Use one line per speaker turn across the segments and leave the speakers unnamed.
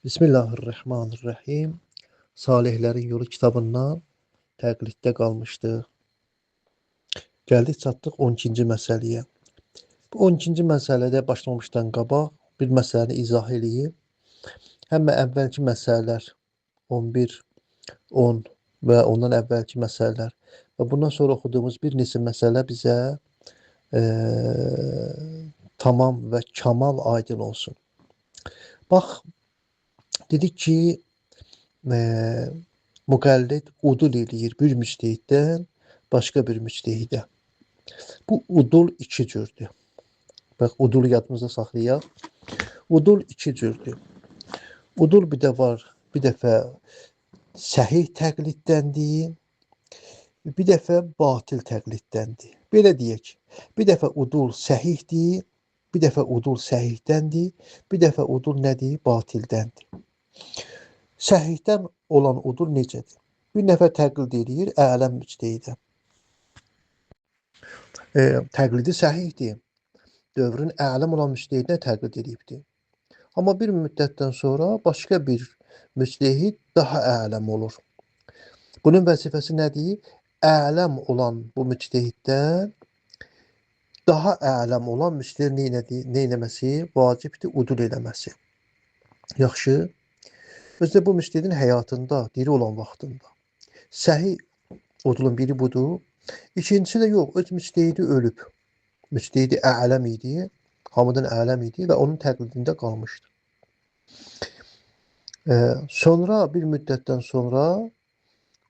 Bismillahirrahmanirrahim. Salihlerin Yolu kitabından təqliddə qalmışdıq. Gəldik çatdıq 12-ci məsələyə. Bu 12-ci məsələdə başlamışdan qabaq bir məsələni izah eləyib. Həm əvvəlki məsələlər 11, 10 və ondan əvvəlki məsələlər və bundan sonra oxuduğumuz bir neçə məsələ bizə tamam və kamal aydın olsun. Bax, dedik ki, müqəllid udul eləyir bir müctehiddən başqa bir müctehidə. Bu udul iki cürdür. Bax, udulu yadımızda saxlayaq. Udul iki cürdür. Udul bir də var, bir dəfə səhih təqliddəndir, bir dəfə batil təqliddəndir. Belə deyək, bir dəfə udul səhihdir, bir dəfə udul səhihdəndir, bir dəfə udul nədir? Batildəndir. Səhihdən olan udul necədir? Bir nəfər təqlid edir ələm müctehidə. Təqlidi səhihdir. Dövrün ələm olan müctehidinə təqlid edibdir. Amma bir müddətdən sonra başqa bir müctehid daha ələm olur. Bunun vəzifəsi nədir? Ələm olan bu müctehiddən daha ələm olan müctehid nə eləməsi? Vacibdir, udul eləməsi. Yaxşı. Özdə bu müctehidin həyatında, diri olan vaxtında. Səhih udulun biri budur. İkincisi də yox, öz müctehidi ölüb. Müctehidi ələm idi, hamıdan ələm idi və onun təqlidində qalmışdı. Sonra bir müddətdən sonra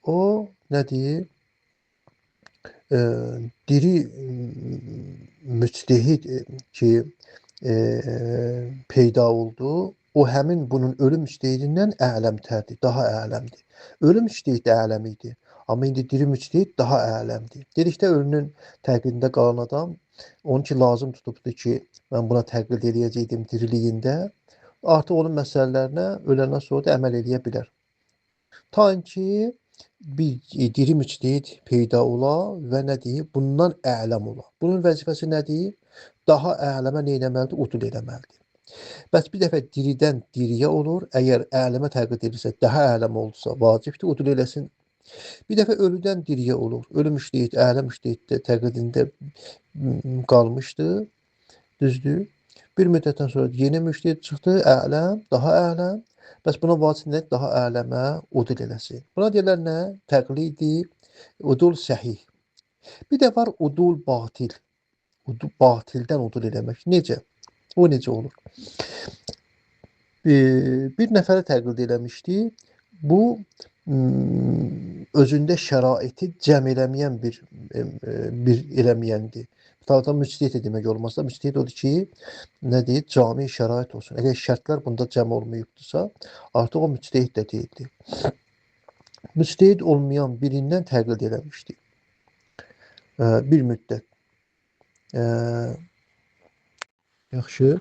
o nədir? Diri müctehid ki peyda oldu, o həmin bunun ölüm müctehidindən ələmtərdir, daha ələmdir. Ölüm müctehid də ələm idi, amma indi diri müctehid daha ələmdir. Dedikdə ölünün təqlidində qalan adam, onun ki lazım tutubdur ki, mən buna təqlid eləyəcəkdim diriliyində, artıq onun məsələlərinə öləndən sonra da əməl eləyə bilər. Ta ki bir diri müctehid peyda ola və nədir? Bundan ələm ola. Bunun vəzifəsi nədir? Daha ələmə nə eləməlidir? Udul eləməlidir. Bəs bir dəfə diridən diriyə olur. Əgər ələmə təqlid edirsə, daha ələm oldusa, vacibdir, udul eləsin. Bir dəfə ölüdən diriyə olur. Ölü müştehid, ələm müştehiddə təqlidində qalmışdı. Düzdür. Bir müddətdən sonra yeni müştehid çıxdı, ələm, daha ələm. Bəs buna vacib nədir? Daha ələmə udul eləsin. Buna deyirlər nə? Təqlidi, udul səhih. Bir də var udul batil. Batildən udul eləmək. Necə? O necə olur? Bir nəfərə təqlid eləmişdi. Bu özündə şəraiti cəm eləməyən bir eləməyəndir. Tam müctehid demək olmazsa, müctehid odur ki, nə deyir? Cami şərait olsun. Əgər şərtlər bunda cəm olmayıbdırsa, artıq o müctehid də deyildi. Müctehid olmayan birindən təqlid eləmişdi. Bir müddət. Yaxşı.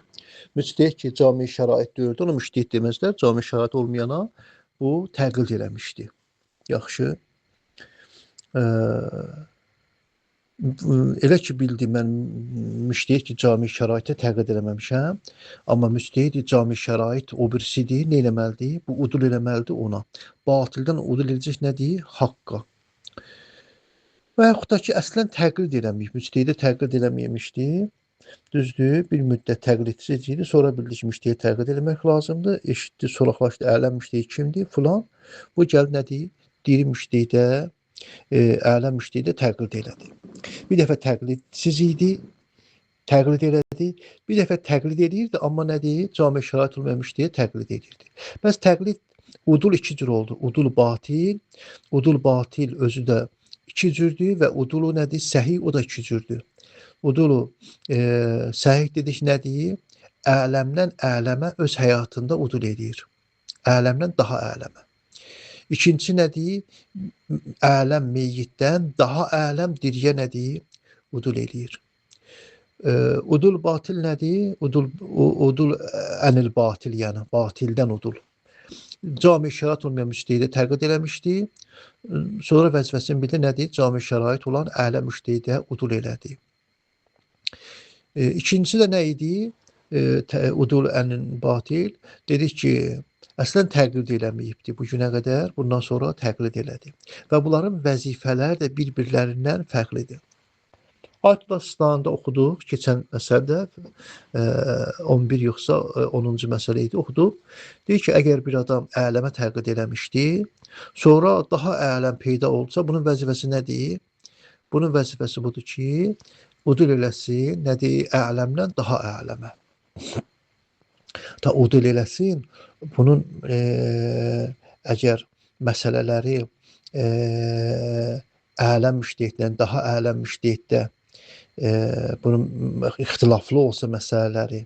Müctehid ki, cami şərait deyildi, ona müctehid deməzlər. Cami şərait olmayana bu təqlid eləmişdi. Yaxşı. Elə ki bildim, mən müctehid ki, cami şəraitə təqlid eləməmişəm. Amma müctehid cami şərait o birisidir, nə eləməlidir? Bu udul eləməlidir ona. Batildən udul eləyəcək nədir? Haqqa. Və yaxud da ki, əslən təqlid eləməyib, müctehidə təqlid eləməymişdi. Düzdür, bir müddət təqlidsiz idi. Sonra bildi ki, müştehid təqlid eləmək lazımdır. Eşitdi, soraqlaşdı, ələm müştehid kimdir? Filan. Bu gəldi nədir? Diri müştehidə, ələm müştehidə təqlid elədi. Bir dəfə təqlidsiz idi, təqlid elədi. Bir dəfə təqlid edirdi, amma nədir? Cami şərait olmayan müştehidə təqlid edirdi. Bəs təqlid udul iki cür oldu. Udul batil. Udul batil özü də iki cürdür və udulu nədir? Səhih, o da iki cürdür. Udulu səhih dedik nədir? Ələmdən ələmə öz həyatında udul edir. Ələmdən daha ələmə. İkincisi nədir? Ələm meyyitdən daha ələm diriyə nədir? Udul edir. Udul batil nədir? Udul ənil batil, yəni batildən udul. Cami şərait olmayan müctehidə təqlid eləmişdi. Sonra vəzifəsini bildi nədir? Cami şərait olan ələm müctehidə udul elədi. İkincisi də nə idi? Udul ənil batil. Dedik ki, Əslən təqlid eləməyibdi bu günə qədər, bundan sonra təqlid elədi və bunların vəzifələri də bir-birlərindən fərqlidir. Ayətullah Sistanında oxuduq, keçən məsələdə 11 yoxsa 10-cu məsələ idi, oxuduq. Deyir ki, əgər bir adam ələmə təqlid eləmişdi, sonra daha ələm peyda olsa, bunun vəzifəsi nədir? Bunun vəzifəsi budur ki, udul eləsin, nədir? Ələmdən daha ələmə. Da udul eləsin, bunun əgər məsələləri ələm müştəhiddən daha ələm müştəhiddə bunun ixtilaflı olsa məsələləri,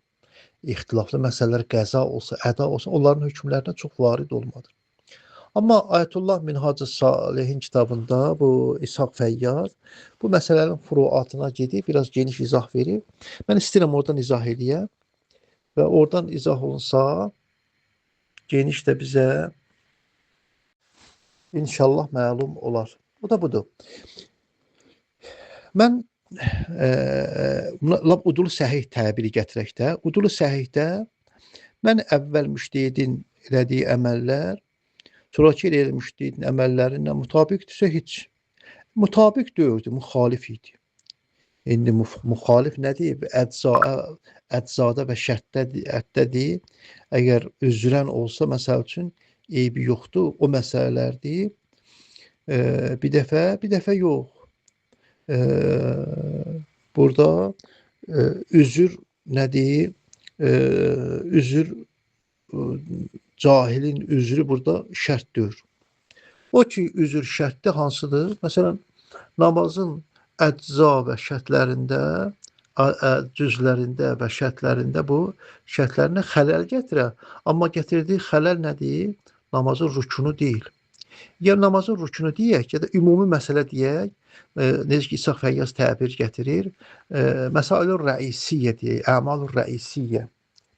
ixtilaflı məsələlər qəza olsa, əda olsa, onların hökmlərinə çox varid olmadı. Amma Ayətullah Minhacı Salihin kitabında bu İshaq Fəyyaz bu məsələlərin furuatına gedib, biraz geniş izah verir. Mən istəyirəm oradan izah edəyəm və oradan izah olunsa geniş də bizə inşallah məlum olar. Bu da budur. Mən lap udulu səhih təbiri gətirəkdə, udulu səhihdə mən əvvəl müştəhidin elədiyi əməllər sonraki elə müştəhidin əməllərinə mütabiqdirsə heç. Mütabiq deyildi, müxalif idi. İndi müxalif nədir? Əczada və şərtdədir. Əgər üzrən olsa, məsəl üçün, eybi yoxdur, o məsələlərdir. Bir dəfə yox. Burada üzr nədir? Üzr, cahilin üzrü burada şərtdir. O ki, üzr şərtdir hansıdır? Məsələn, namazın əcza və şərtlərində, cüzlərində və şərtlərində bu şərtlərinə xələl gətirər. Amma gətirdiyi xələl nədir? Namazın rükunu deyil. Ya namazın rükunu deyək, ya da ümumi məsələ deyək, necə ki, İshaq Fəyyaz təbir gətirir, məsail-ül rəisiyyə deyək, əmal-ül rəisiyyə,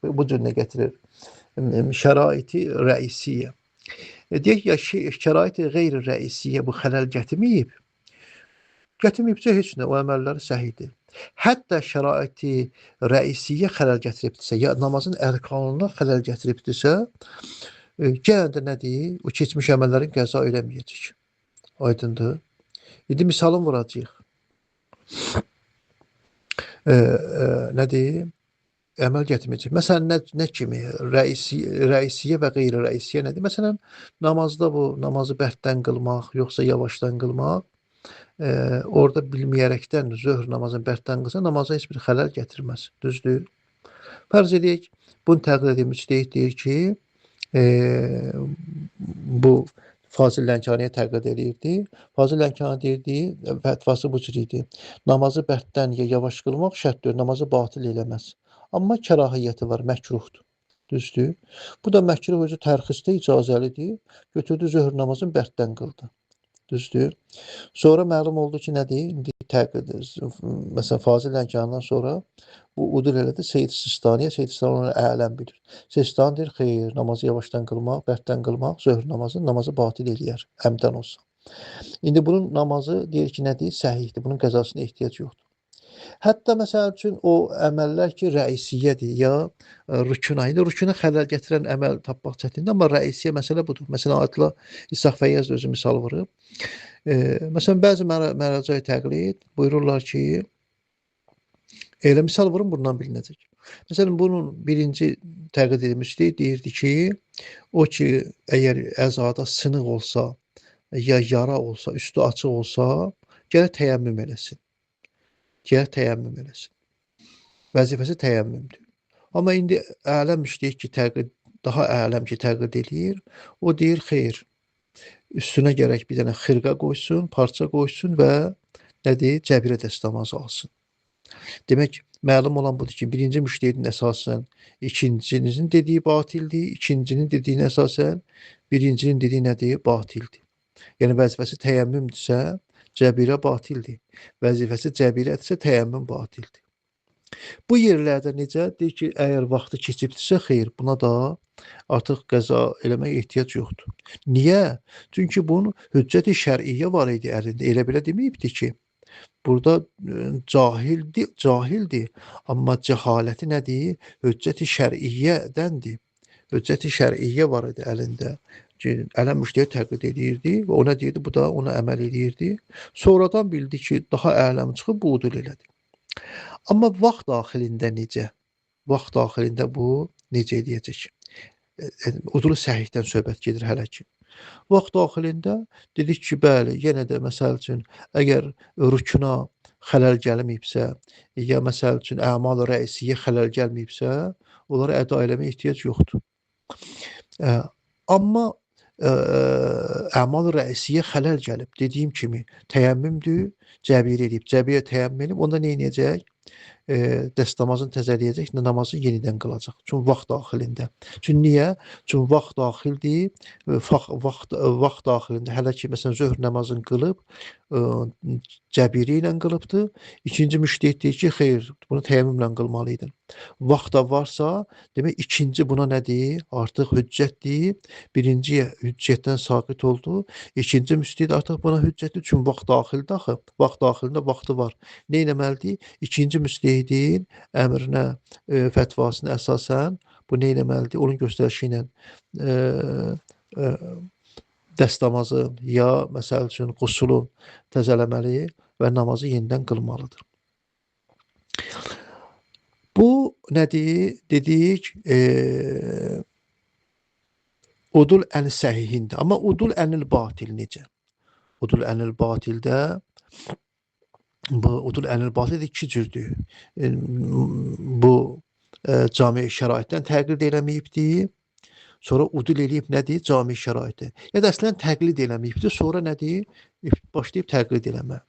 bu cür nə gətirir? Şəraiti rəisiyyə. Deyək ya, şəraiti qeyri rəisiyyə bu xələl gətirməyib, gətirməyibsə heç nə, o əməlləri səhihdir. Hətta şəraiti rəisiyyə xələl gətiribdirsə, ya namazın ərkanına xələl gətiribdirsə, gələn də nədir? O keçmiş əməllərin qəza eləməyəcək. Aydındır. İndi misalın vuracaq. Nədir? Əməl gətirməyəcək. Məsələn, nə kimi? Rəisiyyə və qeyri-rəisiyyə nədir? Məsələn, namazda bu, namazı bərddən qılmaq, yoxsa yavaşdan qılmaq, orada bilməyərəkdən zöhr namazını bərddən qılsa, namaza heç bir xələl gətirməz. Düzdür? Fərz edək, bunu təqlid edilmiş deyir ki, bu Fazil Lənkaniyə təqlid edirdi. Fazil Lənkani deyirdi, fətvası bu cür idi. Namazı bərddən ya yavaş qılmaq şərtdir, namazı batil eləməz. Amma kərahiyyəti var, məkruhdur. Düzdür? Bu da məkruh özü tərxisdə icazəlidir. Götürdü zöhr namazını bərddən qıldı. Düzdür? Sonra məlum oldu ki, nədir? İndi təqlid, məsələn, Fazil Lənkanidən sonra bu udul elədi Seyyid Sistaniyə, Seyyid Sistani onu ələm bilir. Sistani deyir, xeyr, namazı yavaşdan qılmaq, bərddən qılmaq, zöhr namazı batil eləyər, əmdən olsa. İndi bunun namazı deyir ki, nədir? Səhihdir, bunun qəzasına ehtiyac yoxdur. Hətta məsəl üçün o əməllər ki, rəisiyyədir ya rükuna. İndi rükuna xələl gətirən əməl tapmaq çətindir, amma rəisiyyə məsələ budur. Məsələn, Ayətullah İshaq Fəyyaz özü misal vurub. Məsələn, bəzi məracə təqlid buyururlar ki, elə misal vurun, bundan bilinəcək. Məsələn, bunun birinci təqlid edilmişdi, deyirdi ki, o ki, əgər əzada sınıq olsa, ya yara olsa, üstü açıq olsa, gələ təyəmmüm eləsin. Gələ təyəmmüm eləsin. Vəzifəsi təyəmmümdür. Amma indi ələm müştəhid ki, təqlid, daha ələm ki, təqlid eləyir, o deyir, xeyr, üstünə gərək bir dənə xırqa qoysun, parça qoysun və nədir? Cəbirə dəstəmazı alsın. Demək, məlum olan budur ki, birinci müştəhidin əsasən ikincinin dediyi batildir, ikincinin dediyinə əsasən birincinin dediyi nədir? Batildir. Yəni, vəzifəsi təyəmmümdürsə, cəbirə batildir. Vəzifəsi cəbirədirsə, təyəmmüm batildir. Bu yerlərdə necə? Deyir ki, əgər vaxtı keçibdirsə, xeyr, buna da artıq qəza eləmək ehtiyac yoxdur. Niyə? Çünki bunun hüccət-i şər'iyyə var idi əlində. Elə belə deməyibdir ki, burada cahildir, amma cəhaləti nədir? Hüccət-i şər'iyyədəndir. hüccəti şər'iyyə var idi əlində. Ki, ələm müştəhid təqlid edirdi və ona deyirdi, bu da ona əməl edirdi. Sonradan bildi ki, daha ələm çıxıb bu udul elədi. Amma vaxt daxilində necə? Vaxt daxilində bu necə edəcək? Udulu səhihdən söhbət gedir hələ ki. Vaxt daxilində dedik ki, bəli, yenə də məsəl üçün əgər rükuna xələl gəlməyibsə, ya məsəl üçün əmal rəisiyyə xələl gəlməyibsə, onları əda eləməyə ehtiyac yoxdur. Amma əmal rəisiyyə xələl gəlib. Dediyim kimi, təyəmmümdür, cəbir edib. Cəbirə təyəmmüm edib, onda nə edəcək? Dəstəmazını təzələyəcək, namazı yenidən qılacaq. Çünki vaxt daxilində. Çünki niyə? Çünki vaxt daxildir. Vaxt daxilində hələ ki, məsələn, zöhr namazını qılıb, cəbiri ilə qılıbdır. İkinci müştəhid deyir ki, xeyr, bunu təyyəmmümlə qılmalı idin. Vaxt da varsa, demək ikinci buna nədir? Artıq hüccətdir. Birinci hüccətdən saqit oldu. İkinci müştəhid artıq buna hüccətdir. Çünki vaxt daxildə axı. Vaxt daxilində vaxtı var. Nə etməlidir? İkinci müştəhidin əmrinə, fətvasına əsasən bu nə etməlidir? Onun göstərişi ilə dəstəmazı ya məsəl üçün qusulu təzələməli və namazı yenidən qılmalıdır. Bu nədir? Dedik, udul ən səhihindir. Amma udul ənil batil necə? Udul ənil batildə bu udul ənil batil iki cürdür. Bu cami şəraitdən təqlid eləməyibdir. Sonra udul eləyib nədir? Cami şəraiti. Ya da əslən təqlid eləməyibdir. Sonra nədir? Başlayıb təqlid eləmə.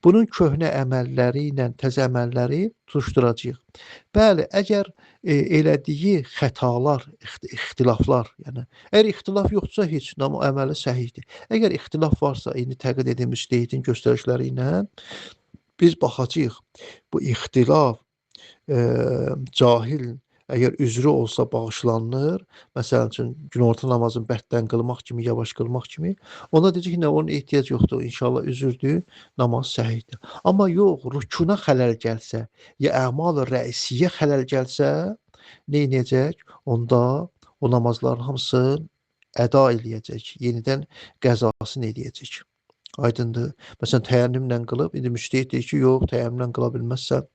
Bunun köhnə əməlləri ilə təzə əməlləri tutuşduracağıq. Bəli, əgər elədiyi xətalar, ixtilaflar, yəni əgər ixtilaf yoxdursa heç əməli səhihdir. Əgər ixtilaf varsa, indi təqlid edilmiş müştəhidin göstərişləri ilə biz baxacağıq. Bu ixtilaf cahil əgər üzrü olsa bağışlanır, məsəl üçün günorta namazını bərkdən qılmaq kimi, yavaş qılmaq kimi, ona deyəcək ki, onun ehtiyac yoxdur, inşallah üzürdür, namaz səhihdir. Amma yox, rükuna xələl gəlsə, ya əmal rəisiyyə xələl gəlsə, nə edəcək? Onda o namazların hamısı əda eləyəcək, yenidən qəzasını eləyəcək. Aydındır. Məsələn, təyyəmmümlə qılıb, indi müştəhid deyir ki, yox, təyyəmmümlə qıla bilməzsən,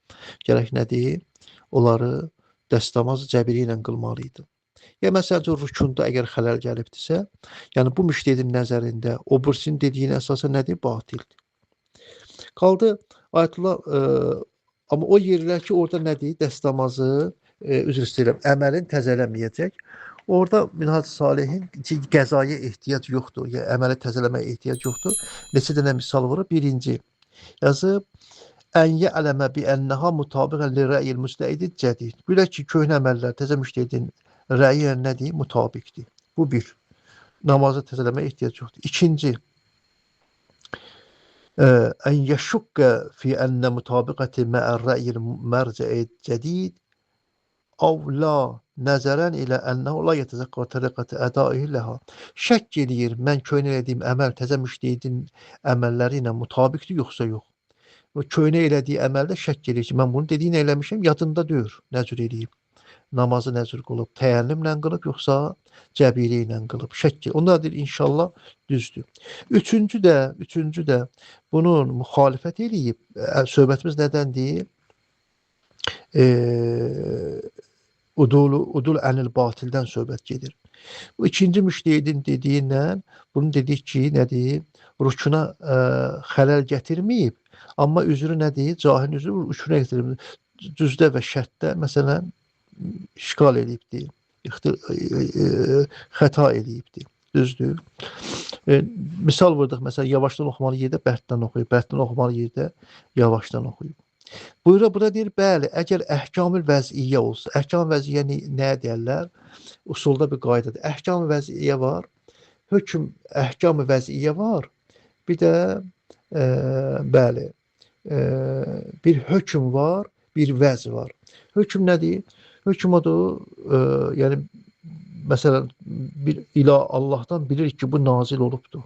gərək nədir? Onları dəstəmaz cəbiri ilə qılmalı idi. Ya məsələn, rükunda əgər xələl gəlibdirsə, yəni bu müştəhidin nəzərində o birisinin dediyinə əsasən nədir? Batildir. Qaldı, Ayətullah, amma o yerlər ki, orada nədir? Dəstəmazı, üzr istəyirəm, əməlin təzələməyəcək. Orada Minhac Salihin qəzaya ehtiyac yoxdur, ya əməli təzələməyə ehtiyac yoxdur. Neçə dənə misal var? Birinci, yazıb, ən yələmə bi ənəha mutabiqən li rəyil müstəidi cədid. Bilək ki, köhnə əməllər təzə müştəhidin rəyi ilə nədir? Mutabiqdir. Bu bir. Namazı təzələməyə ehtiyac yoxdur. İkinci, ən yəşuqqə fi ənə mutabiqəti mə'ər rəyil mərcəid cədid av la nəzərən ilə ənəhu la yetəzəqqə təriqətə ədaihi ləha. Şək eləyir, mən köhnə elədiyim əməl təzə müştəhidin əməlləri ilə mutabiqdir, yoxsa yox. O köhnə elədiyi əməldə şək eləyir ki, mən bunu dediyini eləmişəm, yadında deyir, nəcür eləyib. Namazı nəcür qılıb, təyyənnümlə qılıb, yoxsa cəbiri ilə qılıb, şək eləyir. Onlar deyir, inşallah düzdür. Üçüncü də bunun müxalifət eləyib, söhbətimiz nədəndir? Udul ənil batildən söhbət gedir. Bu ikinci müştəhidin dediyindən bunu dedik ki, nədir? Rükuna xələl gətirməyib, amma üzrü nədir? Cahil üzrü rükuna gətirməyib. Düzdə və şərtdə məsələn işgal eləyibdir, xəta eləyibdir. Düzdür. Misal vurdıq, məsələn, yavaşdan oxumalı yerdə bərkdən oxuyub, bərkdən oxumalı yerdə yavaşdan oxuyub. Burada deyir, bəli, əgər əhkam-ı vəziyyə olsa, əhkam-ı vəziyyə nə deyərlər? Usulda bir qaydadır. Əhkam-ı vəziyyə var, əhkam-ı vəziyyə var, bir də, bəli, bir hökm var, bir vəz var. Hökm nədir? Hökm odur, yəni, məsələn, Allahdan bilirik ki, bu nazil olubdur.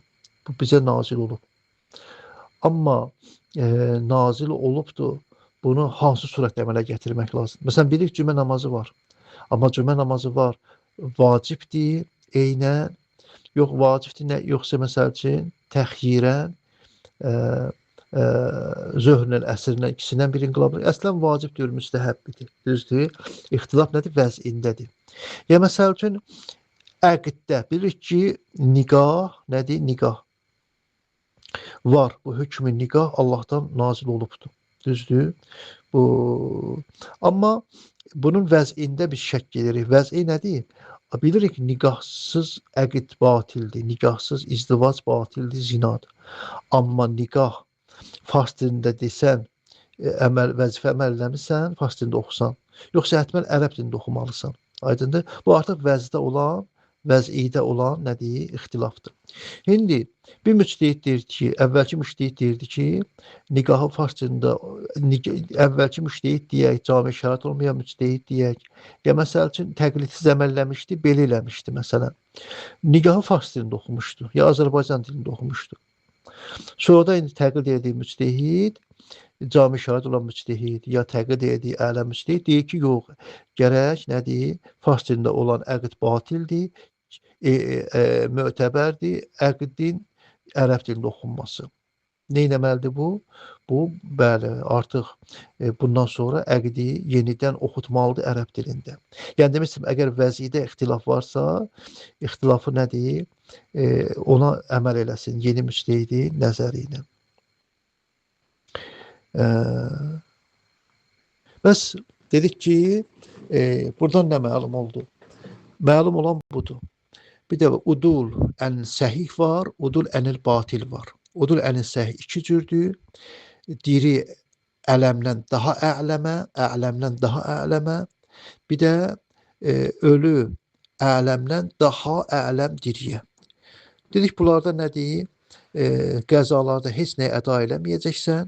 Bu bizə nazil olub. Amma nazil olubdur, bunu hansı surətdə əmələ gətirmək lazım? Məsələn, bilirik cümə namazı var. Amma cümə namazı var, vacibdir, eynən, yox vacibdir, nə, yoxsa məsəl üçün təxyirən, ə, ə, zöhrlə, əsrlə ikisindən birini qıla bilər. Əslən vacibdir, müstəhəbbidir. Düzdür? İxtilaf nədir? Vəzindədir. Ya məsəl üçün əqddə bilirik ki, nikah nədir? Nikah var. Bu hökmü nikah Allahdan nazil olubdur. Düzdür? Bu amma bunun vəzində biz şəkk edirik. Vəzi nədir? Bilirik nikahsız əqd batildir. Nikahsız izdivac batildir, zinadır. Amma nikah fars dilində desən, əməl vəzifə əməl eləmirsən, fars dilində oxusan, yoxsa həttəmən ərəb dilində oxumalısan. Aydındır? Bu artıq vəzdə olan, vəzidə olan nədir? İxtilafdır. İndi bir müctəhid deyir ki, əvvəlki müctəhid deyirdi ki, nikahı fars dilində əvvəlki müctəhid deyək, cami şərait olmayan müctəhid deyək, ya məsəl üçün təqlidsiz əməl eləmişdi, belə eləmişdi məsələn. Nikahı fars dilində oxumuşdu, ya Azərbaycan dilində oxumuşdu. Sonra indi təqlid etdiyi müctəhid, cami şərait olan müctəhid, ya təqlid etdiyi ələ müctəhid deyir ki, yox, gərək nədir? Fars dilində olan əqd batildir, mötəbərdir, əqdin ərəb dilində oxunması. Neynəməlidir bu? Bu, bəli, artıq bundan sonra əqdi yenidən oxutmalıdır ərəb dilində. Yəni demək istəyirəm, əgər vəzidə ixtilaf varsa, ixtilafı nədir? Ona əməl eləsin, yeni müctəhidin nəzəri ilə. Bəs dedik ki, buradan nə məlum oldu? Məlum olan budur. Bir də udul ən səhih var, udul ənil batil var. Udul ənil səhih iki cürdür. Diri ələmdən daha ə'ləmə, ə'ləmdən daha ə'ləmə. Bir də ölü ə'ləmdən daha ə'ləm diriyə. Dedik, bunlarda nədir? Qəzalarda heç nə əda eləməyəcəksən.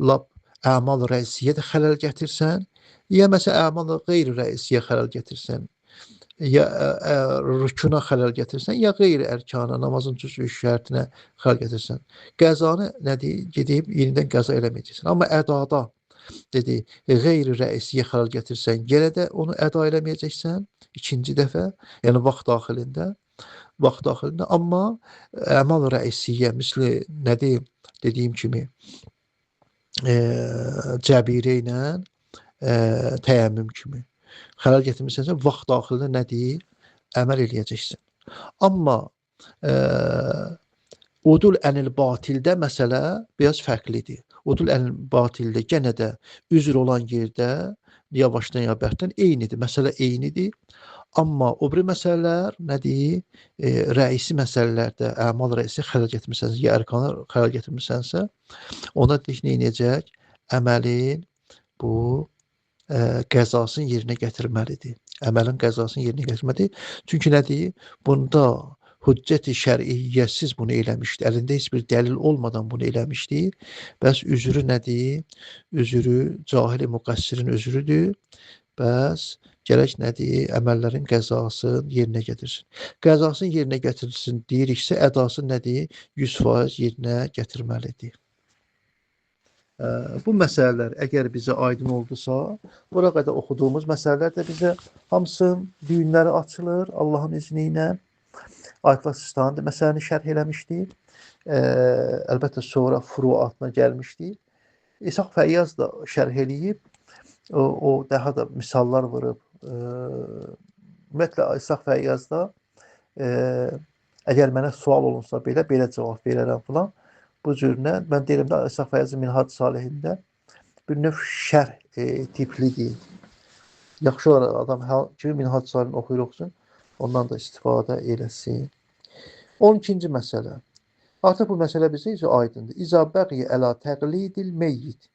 Lap əmal rəisiyyə də xələl gətirsən, ya məsələn əmal qeyri-rəisiyyə xələl gətirsən, ya rükuna xələl gətirsən, ya qeyri-ərkana, namazın cüzü şərtinə xələl gətirsən. Qəzanı nədir? Gedib yenidən qəza eləməyəcəksən. Amma ədada dedi, qeyri-rəisiyyə xələl gətirsən, yenə də onu əda eləməyəcəksən ikinci dəfə, yəni vaxt daxilində. Amma əmal rəisiyyə, misli nədir? Dediyim kimi, cəbirə ilə təyəmmüm kimi xələl gətirmisənsə, vaxt daxilində nədir? Əməl eləyəcəksən. Amma udul ənil batildə məsələ biraz fərqlidir. Udul ənil batildə yenə də üzr olan yerdə yavaşdan ya bərkdən eynidir. Məsələ eynidir. Amma o biri məsələlər nədir? Rəisi məsələlərdə əmal rəisi xələl gətirmisənsə, ya ərkanı xələl gətirmisənsə, ona deyək, neynəyəcək? Əməlin bu qəzasını yerinə gətirməlidir. Əməlin qəzasını yerinə gətirməlidir. Çünki nədir? Bunda hüccət-i şəriyyəsiz bunu eləmişdir. Əlində heç bir dəlil olmadan bunu eləmişdir. Bəs üzrü nədir? Üzrü cahil-i müqəssirin üzrüdür. Bəs gərək nədir? Əməllərin qəzasını yerinə gətirsin. Qəzasını yerinə gətirsin deyiriksə, ədası nədir? 100% yerinə gətirməlidir. Bu məsələlər əgər bizə aydın oldusa, bura qədər oxuduğumuz məsələlər də bizə hamısı düyünləri açılır Allahın izni ilə. Ayətlər Sistani məsələni şərh eləmişdir. Əlbəttə sonra furuatına gəlmişdir. İshaq Fəyyaz da şərh eləyib. O daha da misallar vurub. Ümumiyyətlə İshaq Fəyyazda əgər mənə sual olunsa belə cavab verərəm filan. Bu cürünə, mən deyirəm də İshaq Fəyyazın Minhac Salihində bir növ şərh tiplidir. Yaxşı olaraq adam kimi Minhac Salihini oxuyur-oxusun, ondan da istifadə eləsin. 12-ci məsələ. Artıq bu məsələ bizə aydındır. İza bəqiyə əla təqlidil meyyit.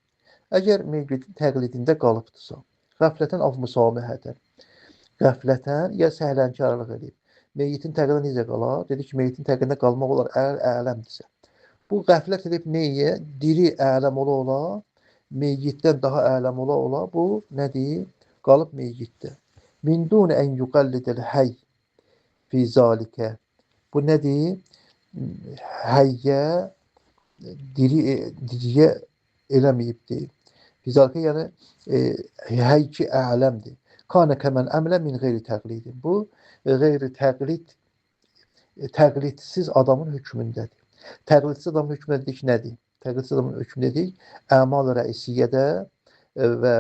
Əgər meyyitin təqlidində qalıbdırsa, qəflətən av müsamihətən, qəflətən ya səhlənkarlıq edib. Meyyitin təqlidində necə qalar? Dedi ki, meyyitin təqlidində qalmaq olar, əgər ələmdirsə. Bu qəflət edib neyə? Diri ələm ola, meyyitdən daha ələm ola, bu nədir? Qalıb meyyitdə. Min dun ən yuqallidəl həy fi zalikə. Bu nədir? Həyyə diriyə eləməyibdir. Fi zalikə yəni həy ki, ələmdir. Kana kəmən əmlə min qeyri təqlidin. Bu qeyri təqlidsiz adamın hökmündədir. Təqlidsiz adamın hökmü dedik nədir? Təqlidsiz adamın hökmü dedik əmal-ı rəisiyyədə və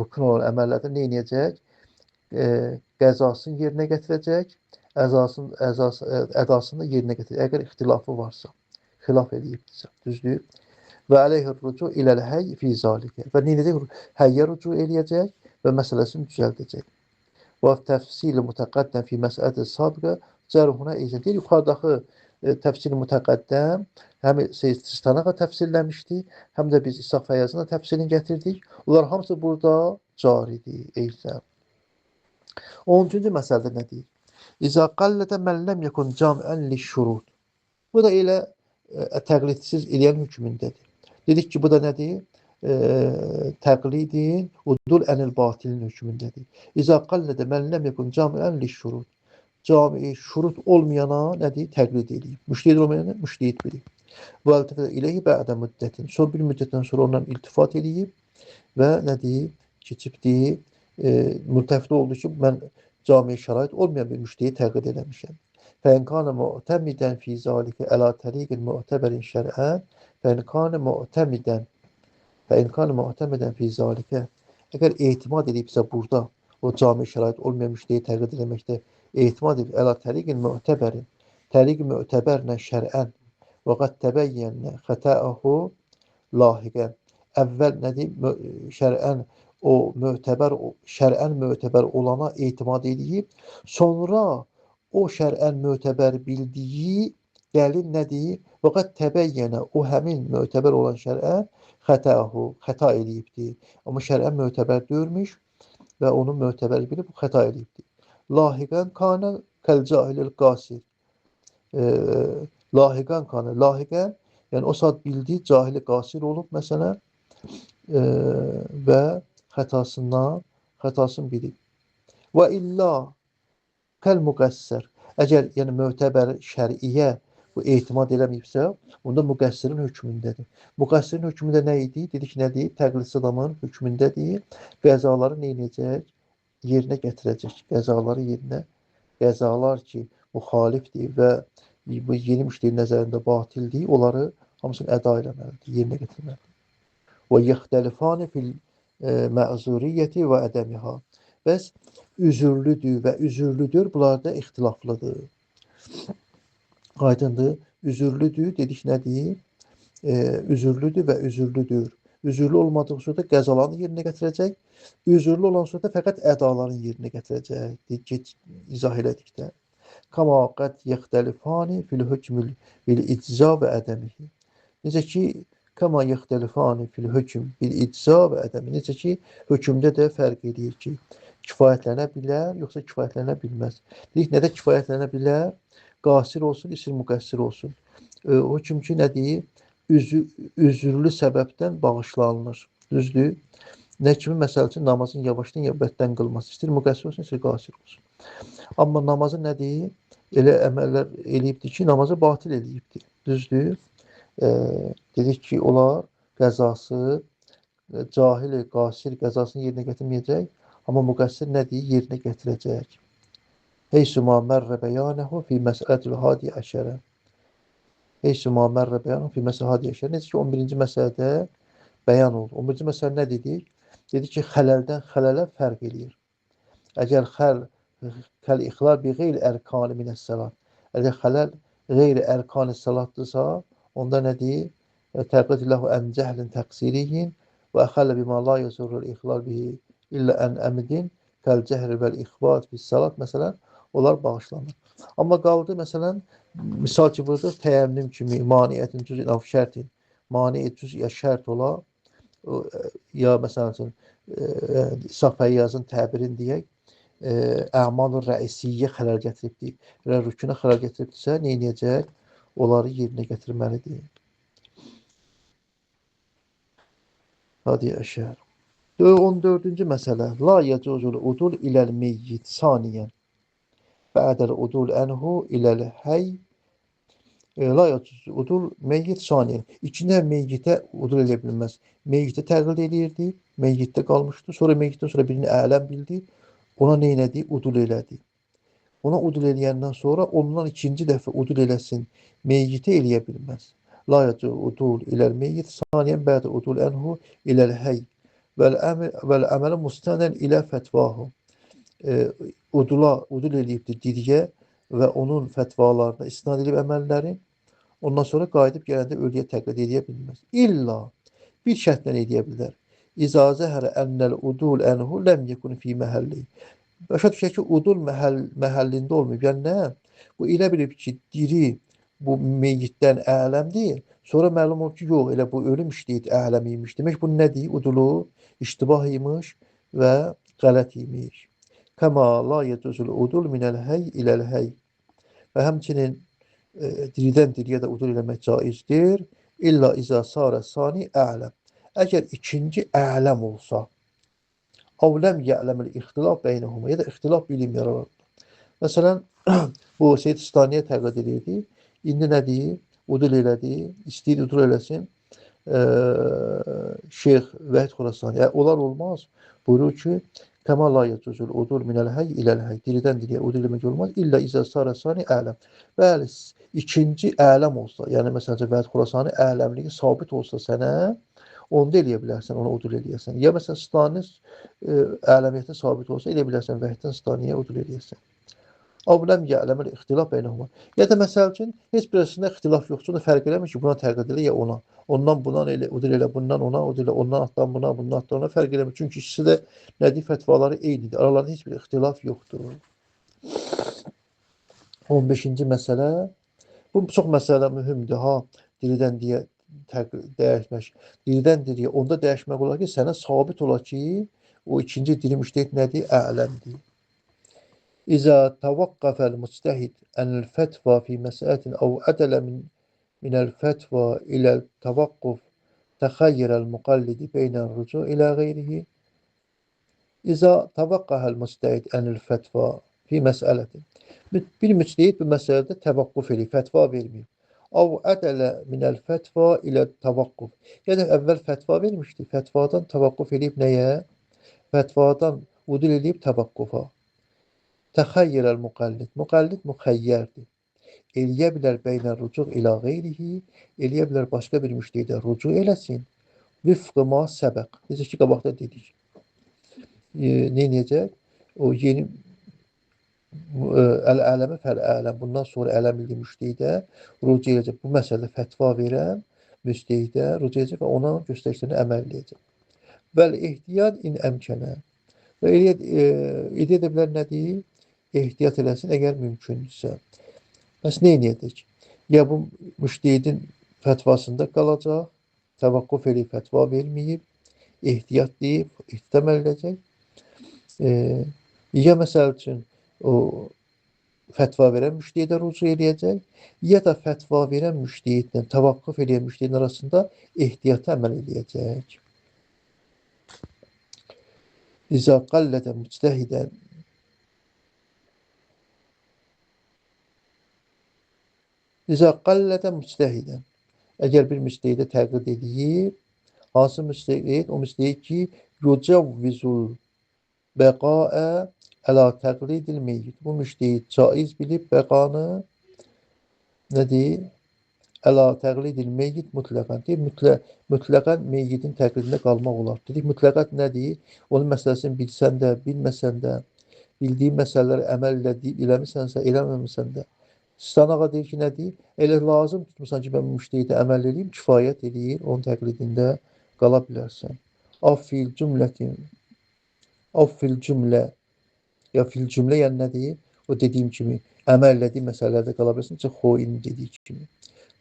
rukun olan əməllərdə nə edəcək? Qəzasını yerinə gətirəcək, ədasını da yerinə gətirəcək. Əgər ixtilafı varsa, xilaf eləyibdirsə, düzdür? Və əleyhir rucu iləl həy fi zalikə. Və nə edəcək? Həyyə rucu eləyəcək və məsələsini düzəldəcək. Və təfsil-i mütəqəddəm fi məsələdə sabiqə cərhuna izin deyil. Yuxarıdakı təfsil-i mütəqəddəm həm Seyyid Sistana da təfsirləmişdi, həm də biz İshaq Fəyyazın da təfsirini gətirdik. Onlar hamısı burada caridir. Eysən. 10-cu məsələdə nə deyir? İzə qallədə mən ləm yəkun camiən liş-şurut. Bu da elə təqlidsiz eləyən hökmündədir. Dedik ki, bu da nədir? Təqlidin udul ənil batilin hökmündədir. İzə qallədə mən ləm yəkun camiən liş-şurut. Cami şurut olmayana nədir? Təqlid eləyib. Müştehid olmayana müştehid bilir. Və əltəfədə iləyhi bə'də müddətin. Sonra bir müddətdən sonra ondan iltifat eləyib və nədir? Keçibdir. Mültəfdə oldu ki, mən cami şərait olmayan bir müştehid təqlid eləmişəm. Fəin kana mu'təmidən fi zalikə əla təriqin mu'təbərin şər'ən fəin kana mu'təmidən fi zalikə əgər etimad edibsə burada o cami şərait olmayan müştehid təqlid eləməkdə etimad edib əla təriqin mu'təbərin təriq mu'təbərlə şər'ən və qad təbəyyənə xətəəhu lahiqən əvvəl nədir? Şər'ən o şər'ən mötəbər olana etimad edib, sonra o şər'ən mötəbər bildiyi gəlin nədir? Vəqət təbəyyənə o həmin mötəbər olan şər'ən xəta eləyibdir. Amma şər'ən mötəbər görmüş və onu mötəbər bilib xəta eləyibdir. Lahiqən kanə kəl-cahilil qasir. Lahiqən kanə. Lahiqən, yəni o saat bildiyi cahili qasir olub məsələn və xətasını bilib. Və illa kəl müqəssər. Əgər yəni mötəbər şər'iyyə bu etimad eləməyibsə, onda müqəssirin hökmündədir. Müqəssirin hökmündə nə idi? Dedik nədir? Təqlidsiz adamın hökmündədir. Qəzaları nə edəcək? Yerinə gətirəcək. Qəzaları yerinə. Qəzalar ki, müxalifdir və bu yeni müştehid nəzərində batildir, onları hamısını əda eləməlidir, yerinə gətirməlidir. Və yəxtəlifani fil məzuriyyəti və ədəmiha. Bəs üzürlüdür və üzürlüdür, bunlar da ixtilaflıdır. Aydındır. Üzürlüdür, dedik nədir? Üzürlüdür və üzürlüdür. Üzürlü olmadığı surətdə qəzalarını yerinə gətirəcək. Üzürlü olan surətdə fəqət ədaların yerinə gətirəcək. Deyik, izah elədik də. Kama qəd yəxtəlifani fil hükmül bil icza və ədəmihi. Necə ki, kama yəxtəlifani fil hükm bil icza və ədəmi. Necə ki, hökmdə də fərq edir ki, kifayətlənə bilər, yoxsa kifayətlənə bilməz. Deyik, nədə kifayətlənə bilər? Qasir olsun, isir müqəssir olsun. Hökm ki, nədir? Üzürlü səbəbdən bağışlanılır. Düzdür? Nə kimi? Məsəl üçün, namazın yavaşdan yavaşdan qılması. İstir müqəssir olsun, istir qasir olsun. Amma namazı nədir? Elə əməllər eləyibdir ki, namazı batil eləyibdir. Düzdür? Dedik ki, onlar qəzası, cahil, qasir qəzasını yerinə gətirməyəcək, amma müqəssir nədir? Yerinə gətirəcək. Heysuma mərrə bəyanəhu fi məsələtil hadi əşərə. Heysuma mərrə bəyanəhu fi məsələtil hadi əşərə. Necə ki, 11-ci məsələdə bəyan oldu. 11-ci məsələ nə dedik? Dedik ki, xələldən xələlə fərq eləyir. Əgər kəl-ixlar bi qeyri ərkani minəs-səlat. Əgər xələl qeyri ərkani səlatdırsa, onda nədir? Təqlidillahu ən cəhlin təqsiriyin və əxəllə bimə la yəzurul ixlar bihi illə ən əmidin kəl-cəhri vəl-ixvat bis-səlat məsələn, onlar bağışlanır. Amma qaldı, məsələn, misal ki, burada təyəmmüm kimi maniyyətin cüz-i af şərtin, maniyyət cüz-i şərt ola, ya məsələn üçün, İshaq Fəyyazın təbirin deyək, əmal-ı rəisiyyə xələl gətiribdir. Rükünə xələl gətiribdirsə, nə edəcək? Onları yerinə gətirməlidir. Hadi əşər. 14-cü məsələ. La yəcuzul udul iləl meyyit saniyən. Bə'dəl udul ənhu iləl həy La yəcuz udul meyyit saniyen. İkinci meyyitə udul edə bilməz. Meyyitə təqlid eləyirdi, meyyitdə qalmışdı. Sonra meyyitdən sonra birini ələm bildi. Ona nə elədi? Udul elədi. Ona udul eləyəndən sonra ondan ikinci dəfə udul eləsin. Meyyitə eləyə bilməz. La yəcuz udul iləl meyyit saniyen bədə udul ənhu iləl həy. Vəl əmələ mustanən ilə fətvahu. Udul eləyibdir diriyə və onun fətvalarına istinad edib əməlləri. Ondan sonra qayıdıb gələndə ölüyə təqlid edə bilməz. İlla bir şərtlə edə bilər. İza zəhərə ennel udul enhu lem yekun fi məhəlli. Başa düşək ki, udul məhəllində olmayıb. Yəni nə? Bu elə bilib ki, diri bu meyyitdən ələmdir. Sonra məlum oldu ki, yox, elə bu ölüm işləyid ələm imiş. Demək bu nədir? Udulu iştibah imiş və qələt imiş. Kəma la yecuzul udul minəl həy iləl həy. Və həmçinin diridən diriyə də udul eləmək caizdir. İlla izə sarə sani ələm. Əgər ikinci ələm olsa, avləm yələməl ixtilaf beynəhuma, ya da ixtilaf bilim yaralar. Məsələn, bu Seyyid Sistaniyə təqlid edirdi. İndi nə deyir? Udul elədi, istəyir udul eləsin. Şeyx Vəhid Xurasani. Olar olmaz. Buyurur ki, Kəma la yecuzul udul minəl həy iləl həy. Diridən diriyə udul eləmək olmaz. İlla izə sarə sani ələm. Bəli, ikinci ələm olsa, yəni məsələn Vəhid Xurasani ələmliyi sabit olsa sənə, onda eləyə bilərsən, ona udul eləyəsən. Ya məsələn Stani ələmiyyəti sabit olsa, elə bilərsən Vəhiddən Staniyə udul eləyəsən. Avləm yələməl ixtilaf beynəhuma. Ya da məsəl üçün heç birəsində ixtilaf yoxdur, da fərq eləmir ki, buna təqlid elə ya ona. Ondan bundan elə udul elə, bundan ona udul elə, ondan atdan buna, bundan atdan ona fərq eləmir. Çünki ikisi də nədir fətvaları eynidir. Aralarında heç bir ixtilaf yoxdur. 15-ci məsələ. Bu çox məsələ mühümdür ha. Diridən deyə dəyişmək. Diridən diriyə onda dəyişmək olar ki, sənə sabit olar ki, o ikinci diri müştəhid nədir? Ələmdir. İza tavaqqafəl müctəhid enel fetva fi məsələtin əv ədələ minəl fetva iləl tavaqquf təxəyyərəl müqallidi beynəl rücu ilə qeyrihi. İza tavaqqafəl müctəhid enel fetva fi məsələtin. Bir müctəhid bu məsələdə təvaqquf eləyib, fətva verməyib. Əv ədələ minəl fetva ilə tavaqquf. Yəni əvvəl fətva vermişdi, fətvadan tavaqquf eləyib nəyə? Fətvadan udul eləyib tavaqqufa. Təxəyyərəl müqəllid. Müqəllid müxəyyərdir. Eləyə bilər beynəl rucuq ilə qeyrihi, eləyə bilər başqa bir müştəhidə rucu eləsin. Vifqı ma səbəq. Necə ki, qabaqda dedik. Ne edəcək? O yeni əl-ələmə fəl-ələm. Bundan sonra ələm bildiyi müştəhidə rucu eləyəcək. Bu məsələdə fətva verən müştəhidə rucu eləyəcək və ona göstərişlərini əməl edəcək. Vəl ehtiyat in əmkənə. Və edə bilər nədir? Ehtiyat eləsin, əgər mümkündürsə. Bəs nə edəcək? Ya bu müştəhidin fətvasında qalacaq, təvaqquf eləyib, fətva verməyib, ehtiyat deyib, ehtiyat əməl edəcək. Ya məsəl üçün o fətva verən müştəhidə rucu eləyəcək, ya da fətva verən müştəhidlə təvaqquf eləyən müştəhidin arasında ehtiyata əməl edəcək. İza qallədə müctəhidən İza qallədə müctəhidən. Əgər bir müctəhidə təqlid edib, hansı müctəhid? O müctəhid ki, yucavvizul bəqaə əla təqlidil meyyit. Bu müctəhid caiz bilib bəqanı nədir? Əla təqlidil meyyit mütləqən. Mütləqən meyyidin təqlidində qalmaq olar. Dedik, mütləqət nədir? Onun məsələsini bilsən də, bilməsən də, bildiyin məsələləri əməl eləmisənsə, eləməmisən də. Sistan ağa deyir ki, nədir? Elə lazım tutmuşsan ki, mən müştəhidə əməl edeyim, kifayət edir, onun təqlidində qala bilərsən. Affil cümlə, ya fil cümlə, yəni nədir? O dediyim kimi, əməl elədiyi məsələlərdə qala bilərsən, necə xoyinin dediyi kimi.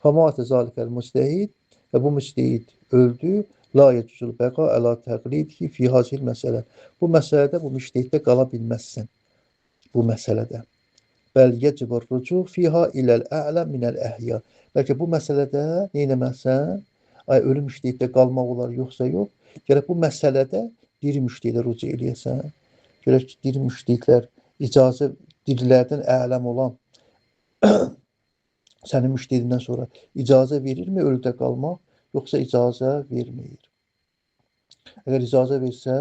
Famatə zalikəl müctəhid və bu müctəhid öldü, la yecuzul bəqa əla təqlidhi fi hazil məsələ. Bu məsələdə, bu müştəhiddə qala bilməzsən, bu məsələdə. Bəl yecibur rucu fiha iləl ə'lə minəl əhya. Bəlkə bu məsələdə nə eləməzsən? Ölü müştəhiddə qalmaq olar, yoxsa yox? Gərək bu məsələdə diri müştəhidə rucu eləyəsən. Gərək ki, diri müştəhidlər icazə dirilərdən ələm olan Sənin müşterindən sonra icazə verirmi ölüdə qalmaq, yoxsa icazə vermir? Əgər icazə versə,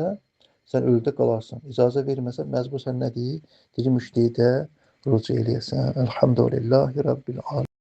sən ölüdə qalarsan. İcazə verməsə, məcbur sən nə deyir? Deyir müştəridə rücu eləyəsən. Elhamdülillahi Rabbil aləmin.